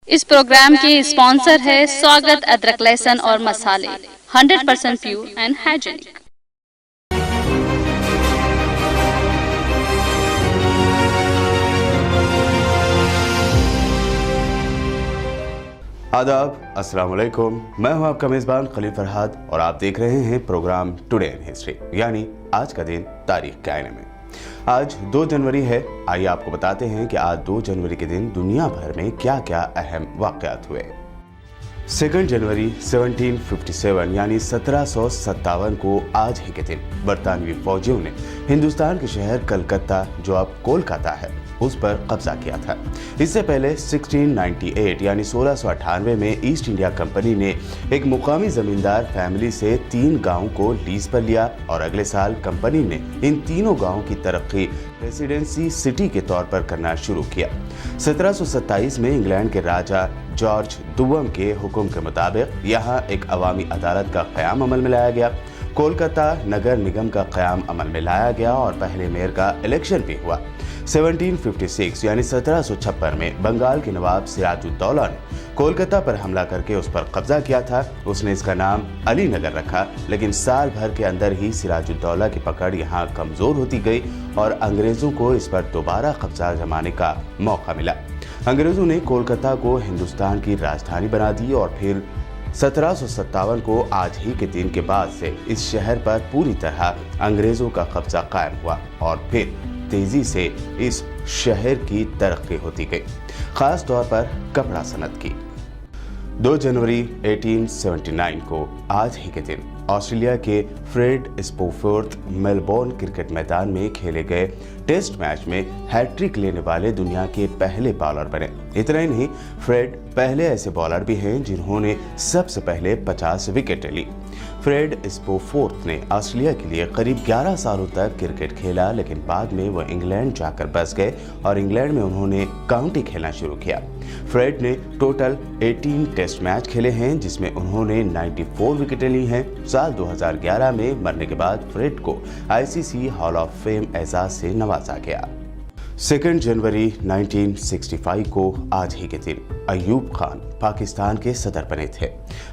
इस प्रोग्राम के स्पॉन्सर है स्वागत अदरक लहसुन और मसाले 100% प्योर एंड हाइजीनिक। आदाब, अस्सलाम वालेकुम। मैं हूं आपका मेज़बान खलील फरहाद और आप देख रहे हैं प्रोग्राम टुडे इन हिस्ट्री, यानी आज का दिन तारीख के आईने में। आज 2 जनवरी है। आइए आपको बताते हैं कि आज 2 जनवरी के दिन दुनिया भर में क्या क्या अहम वाक़यात हुए। 2 जनवरी 1757 यानी 1757 को आज ही के दिन बरतानवी फौजियों ने हिंदुस्तान के शहर कलकत्ता, जो अब कोलकाता है, उस पर कब्जा किया था। इससे पहले 1698 यानी 1698 में ईस्ट इंडिया कंपनी ने एक मुकामी जमींदार फैमिली से 3 गांवों को लीज पर लिया और अगले साल कंपनी ने इन तीनों गांवों की तरक्की रेसिडेंसी सिटी के तौर पर करना शुरू किया। 1727 में इंग्लैंड के राजा जॉर्ज दुवम के हुक्म के मुताबिक यहाँ एक अवामी अदालत का क़याम अमल में लाया गया। कोलकाता नगर निगम का क़याम अमल में लाया गया और पहले मेयर का इलेक्शन भी हुआ। 1756 यानी 1756 में बंगाल के नवाब सिराजुद्दौला ने कोलकाता पर हमला करके उस पर कब्जा किया था। उसने इसका नाम अली नगर रखा, लेकिन साल भर के अंदर ही सिराजुद्दौला की पकड़ यहाँ कमजोर होती गई और अंग्रेजों को इस पर दोबारा कब्जा जमाने का मौका मिला। अंग्रेजों ने कोलकाता को हिंदुस्तान की राजधानी बना दी और फिर 1757 को आज ही के दिन के बाद से इस शहर पर पूरी तरह अंग्रेजों का कब्जा कायम हुआ और फिर तेजी से इस शहर की तरक्की होती गई, खास तौर पर कपड़ा सनत की। 2 जनवरी 1879 को आज ही के दिन ऑस्ट्रेलिया के फ्रेड स्पोफोर्थ मेलबोर्न क्रिकेट मैदान में खेले गए टेस्ट मैच में हैट्रिक लेने वाले दुनिया के पहले बॉलर बने। इतना ही नहीं, फ्रेड पहले ऐसे बॉलर भी हैं जिन्होंने सबसे पहले 50 विकेट ली। फ्रेड स्पोफोर्थ ने ऑस्ट्रेलिया के लिए करीब 11 सालों तक क्रिकेट खेला, लेकिन बाद में वह इंग्लैंड जाकर बस गए और इंग्लैंड में उन्होंने काउंटी खेलना शुरू किया। फ्रेड ने टोटल 18 टेस्ट मैच खेले हैं, जिसमें उन्होंने 94 विकेटें ली हैं। साल 2011 में मरने के बाद फ्रेड को आईसीसी हॉल ऑफ फेम एजाज से नवाजा गया। 2 जनवरी 1965 को आज ही के दिन अयूब खान पाकिस्तान के सदर बने थे।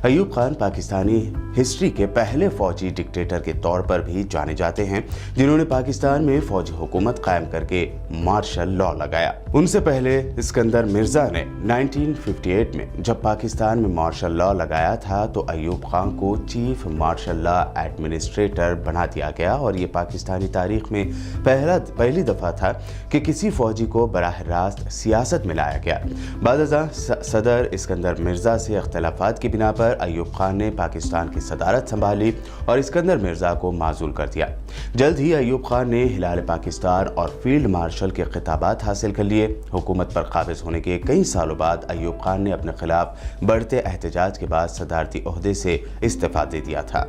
अयूब खान पाकिस्तानी हिस्ट्री के पहले फौजी डिक्टेटर के तौर पर भी जाने जाते हैं, जिन्होंने पाकिस्तान में फौजी हुकूमत कायम करके मार्शल लॉ लगाया। उनसे पहले सिकंदर मिर्जा ने 1958 में जब पाकिस्तान में मार्शल लॉ लगाया था तो अयूब खान को चीफ मार्शल लॉ एडमिनिस्ट्रेटर बना दिया गया और ये पाकिस्तानी तारीख में पहली दफा था कि किसी फौजी को बराह रास्त सियासत में लाया गया। बादशाह सदर सिकंदर मिर्जा से इख्तलाफात की बिना पर अयूब खान ने पाकिस्तान की सदारत संभाली और सिकंदर मिर्जा को माजूल कर दिया। जल्द ही अयूब खान ने हिलाल पाकिस्तान और फील्ड मार्शल के खिताबात हासिल कर लिए। हुकूमत पर काबिज होने के कई सालों बाद अयूब खान ने अपने खिलाफ बढ़ते एहतजाज के बाद सदारती ओहदे से इस्तीफा दे दिया था।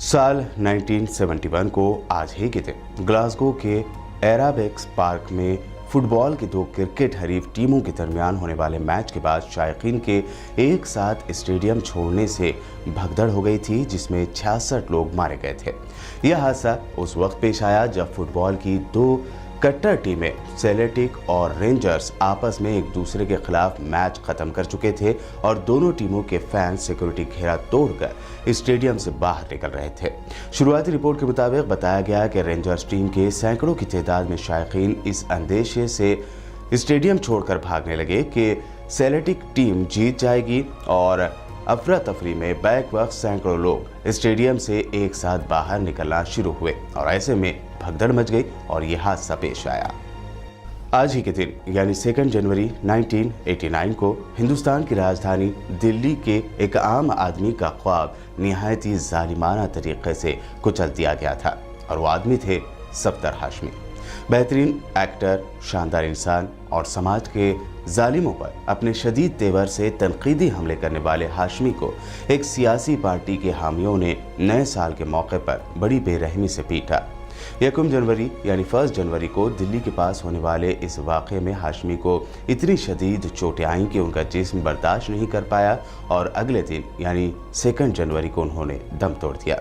साल 1971 को आज ही के दिन ग्लासगो के एराबेक्स पार्क में फुटबॉल की 2 क्रिकेट हरीफ टीमों के दरमियान होने वाले मैच के बाद शायकीन के एक साथ स्टेडियम छोड़ने से भगदड़ हो गई थी, जिसमें 66 लोग मारे गए थे। यह हादसा उस वक्त पेश आया जब फुटबॉल की 2 कट्टर टीमें सेल्टिक और रेंजर्स आपस में एक दूसरे के खिलाफ मैच खत्म कर चुके थे और दोनों टीमों के फैंस सिक्योरिटी घेरा तोड़कर स्टेडियम से बाहर निकल रहे थे। शुरुआती रिपोर्ट के मुताबिक बताया गया कि रेंजर्स टीम के सैकड़ों की तादाद में शायकीन इस अंदेशे से स्टेडियम छोड़कर भागने लगे कि सेल्टिक टीम जीत जाएगी और अफरा तफरी में बैक वक्त सैकड़ों लोग स्टेडियम से एक साथ बाहर निकलना शुरू हुए और ऐसे में भगदड़ मच गई और यह हादसा पेश आया। आज ही के दिन यानी 2 जनवरी 1989 को हिंदुस्तान की राजधानी दिल्ली के एक आम आदमी का ख्वाब निहायत ही जालिमाना तरीके से कुचल दिया गया था और वो आदमी थे सफदर हाशमी। बेहतरीन एक्टर, शानदार इंसान और समाज के जालिमों पर अपने शदीद तेवर से तनकीदी हमले करने वाले हाशमी को एक सियासी पार्टी के हामियों ने नए साल के मौके पर बड़ी बेरहमी से पीटा। 1 जनवरी यानी 1 जनवरी को दिल्ली के पास होने वाले इस वाक़े में हाशमी को इतनी शदीद चोटें आईं कि उनका जिस्म बर्दाश्त नहीं कर पाया और अगले दिन यानी 2 जनवरी को उन्होंने दम तोड़ दिया।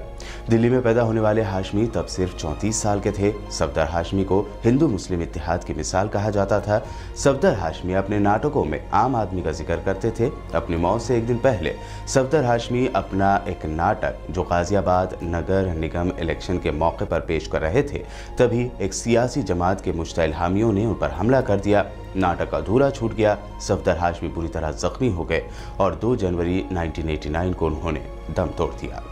दिल्ली में पैदा होने वाले हाशमी तब सिर्फ 34 साल के थे। सफदर हाशमी को हिंदू मुस्लिम इत्तेहाद की मिसाल कहा जाता था। सफदर हाशमी अपने नाटकों में आम आदमी का जिक्र करते थे। अपनी मौत से एक दिन पहले सफदर हाशमी अपना एक नाटक जो गाजियाबाद नगर निगम इलेक्शन के मौके पर पेश कर रहे थे, तभी एक सियासी जमात के मुश्तइल हामियों ने उन पर हमला कर दिया। नाटक अधूरा छूट गया। सफदर हाशमी बुरी तरह जख्मी हो गए और 2 जनवरी 1989 को उन्होंने दम तोड़ दिया।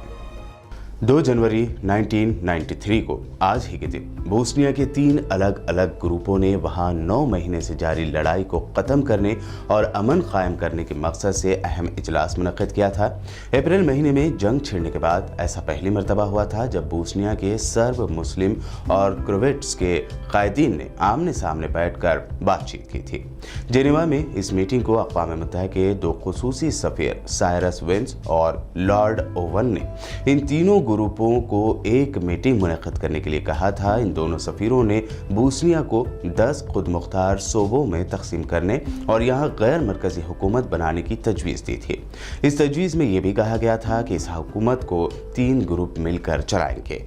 2 जनवरी 1993 को आज ही के दिन बोस्निया के 3 अलग अलग ग्रुपों ने वहां 9 महीने से जारी लड़ाई को ख़त्म करने और अमन कायम करने के मकसद से अहम इजलास मुनक़्क़िद किया था। अप्रैल महीने में जंग छिड़ने के बाद ऐसा पहली मरतबा हुआ था जब बोस्निया के सर्ब मुस्लिम और क्रोवेट्स के कायदीन ने आमने सामने बैठकर बातचीत की थी। जेनेवा में इस मीटिंग को अक़वाम मुत्तहिदा के 2 खुसूसी सफ़ीर साइरस विंस और लॉर्ड ओवन ने इन तीनों ग्रुपों को एक मीटिंग मुनक़्क़िद करने के लिए कहा था। इन दोनों सफ़ीरों ने बोस्निया को 10 खुद मुख्तार सूबों में तकसीम करने और यहाँ गैर मरकज़ी हुकूमत बनाने की तजवीज़ दी थी। इस तजवीज़ में यह भी कहा गया था कि इस हुकूमत को 3 ग्रुप मिलकर चलाएंगे।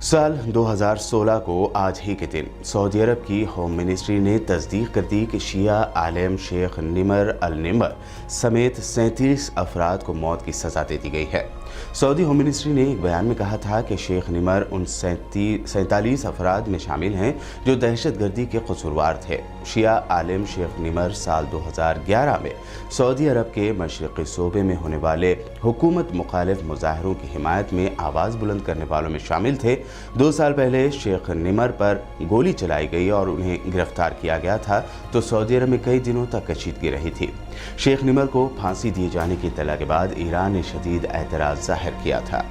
साल 2016 को आज ही के दिन सऊदी अरब की होम मिनिस्ट्री ने तस्दीक कर दी कि शिया आलिम शेख निमर अल निमर समेत 37 अफराद को मौत की सज़ा दे दी गई है। सऊदी होम मिनिस्ट्री ने एक बयान में कहा था कि शेख निमर उन 47 अफराद में शामिल हैं जो दहशतगर्दी के कसूरवार थे। शिया आलिम शेख निमर साल 2011 में सऊदी अरब के मशरक़ी सूबे में होने वाले हुकूमत मुखालिफ मुजाहरों की हिमायत में आवाज़ बुलंद करने वालों में शामिल थे। 2 साल पहले शेख निमर पर गोली चलाई गई और उन्हें गिरफ्तार किया गया था तो सऊदी अरब में कई दिनों तक कशीदगी रही थी। शेख निमर को फांसी दिए जाने की इत्तला के बाद ईरान ने शदीद एतराज़ जाहिर किया था।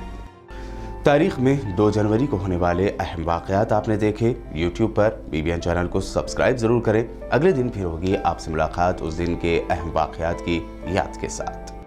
तारीख में 2 जनवरी को होने वाले अहम वाक़यात आपने देखे। यूट्यूब पर BBN चैनल को सब्सक्राइब ज़रूर करें। अगले दिन फिर होगी आपसे मुलाकात उस दिन के अहम वाक़यात की याद के साथ।